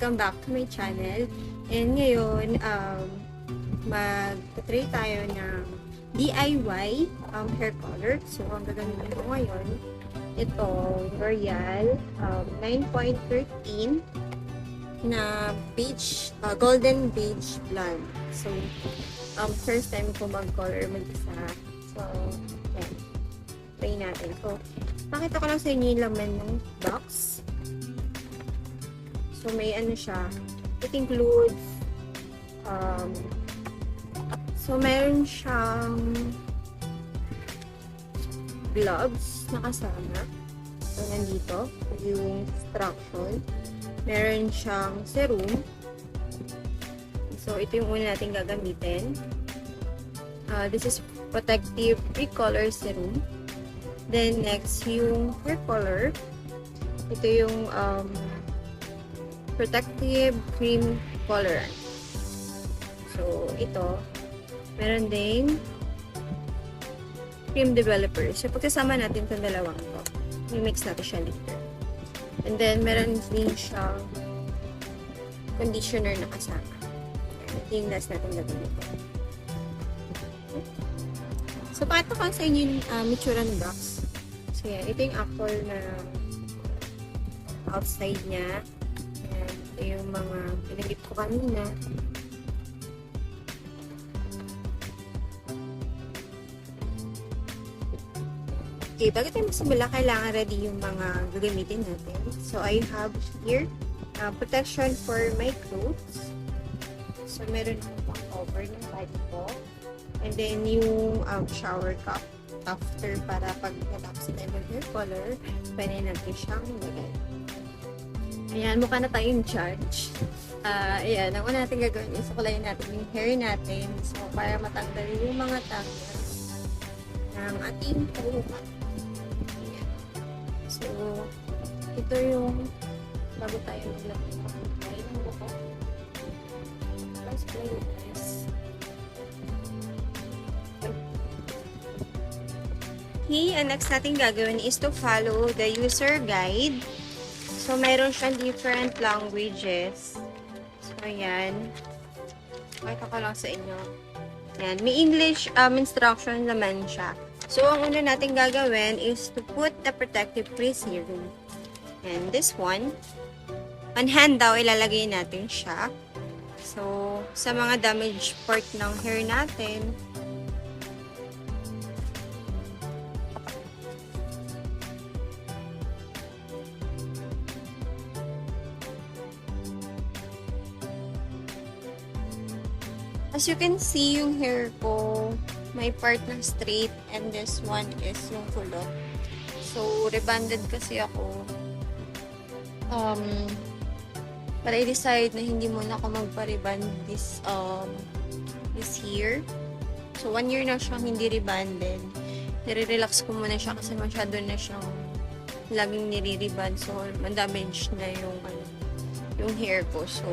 Welcome back to my channel. And ngayon, mag-try tayo ng DIY hair color. So, ang gagamitin ko ngayon, ito, L'Oreal 9.13 na beige, golden beige blonde. So, first time ko mag-color mag-isa. So, yan. Try natin. So, pakita ko lang sa inyo yung laman ng box. So, may ano siya. It includes so, meron siyang gloves na kasama. So, nandito. Yung instruction. Meron siyang serum. So, ito yung una natin gagamitin. This is protective pre-color serum. Then, next, yung hair color. Ito yung protective cream colorant. So, ito. Meron ding cream developer. So, pagkasama natin itong dalawang ito, i-mix natin siya later. And then, meron din siyang conditioner na kasama. Ito yung last natin gagamitin. So, pakita ko sa inyo yung itsura ng box. So, yan. Ito yung actual na outside niya. Yan. Ito yung mga pinagip ko kanina. Okay, bago tayo magsimula, kailangan ready yung mga gagamitin natin. So, I have here protection for my clothes. So, meron akong pang-cover ng body ko. And then, yung shower cup after para pag natapos tayo ng hair color, pwede natin siyang lagay. Ayan, mukha na tayong judge. Ayan, ang una natin gagawin is sukulayin natin yung hair natin. So, para matanggal yung mga tanggal ng ating buhok. So, ito yung bago tayo maglagay ng buhok. Let's play with this. Okay, ang next natin gagawin is to follow the user guide. So, mayroon siyang different languages. So, ayan. Pakita ko lang sa inyo. Ayan. May English instruction naman siya. So, ang una natin gagawin is to put the protective cream serum. And this one, on hand daw, ilalagay natin siya. So, sa mga damaged part ng hair natin, as you can see, yung hair ko, may part na straight and this one is yung kulot. So, rebanded kasi ako. But I decide na hindi muna ako magpa-reband this year. So, 1 year na siyang hindi rebanded. Nire-relax ko muna siya kasi masyado na siyang laging nire-reband. So, man-damage na yung hair ko. So,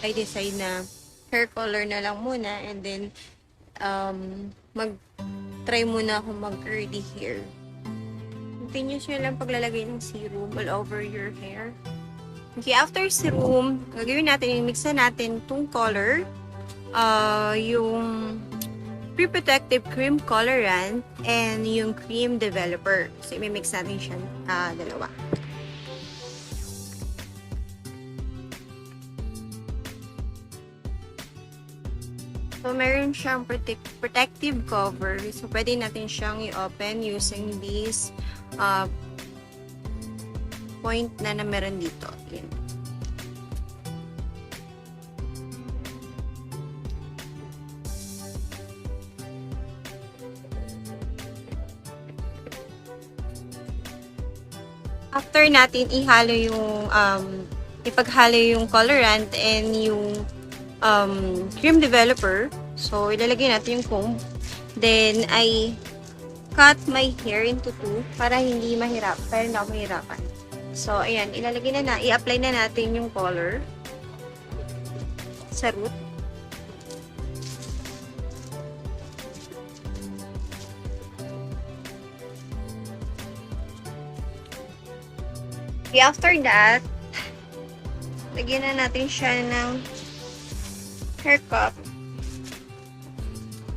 I decide na hair color na lang muna and then mag-try muna ako mag-curly hair. Continuous nyo lang paglalagay ng serum all over your hair. Okay, after serum, gagawin natin, mix na natin itong color, yung pre-protective cream colorant, and yung cream developer. So, i-mix natin siya dalawa. So, meron siyang protective cover. So, pwede natin siyang i-open using this point na meron dito. Yan. After natin ihalo yung ipaghalo yung colorant and yung cream developer. So, ilalagay natin yung comb. Then, I cut my hair into 2 para hindi hindi ako mahirapan. So, ayan, i-apply na natin yung color sa root. Okay, after that, Lagyan na natin siya ng hair cup.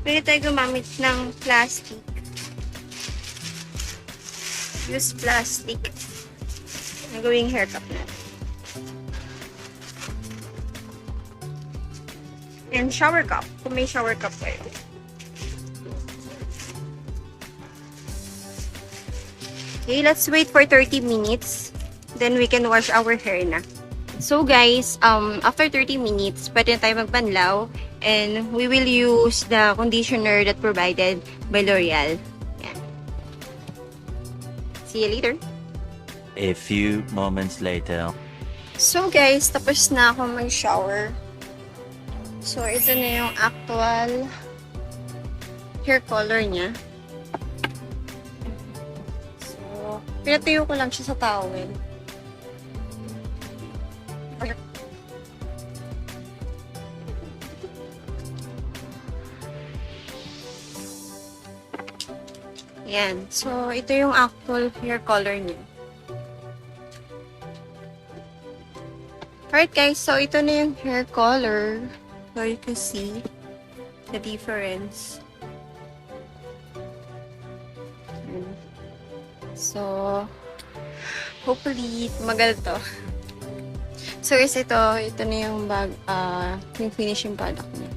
Pwede tayo gumamit ng plastic. Use plastic na gawing hair cup natin. And shower cup. Kung may shower cup kayo. Okay, let's wait for 30 minutes. Then we can wash our hair na. So guys, after 30 minutes, pwede na tayo magbanlaw. And we will use the conditioner that provided by L'Oreal. Yan. See you later. A few moments later. So guys, tapos na ako mag-shower. So ito na yung actual hair color niya. So, pinatuyo ko lang siya sa towel. Yan. So, ito yung actual hair color niya. Alright guys, so ito na yung hair color. So, you can see the difference. So, hopefully, tumagal to. So, guys, ito na yung yung finishing product niya.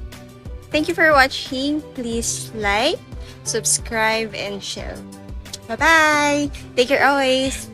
Thank you for watching. Please like, subscribe, and share. Bye-bye! Take care always!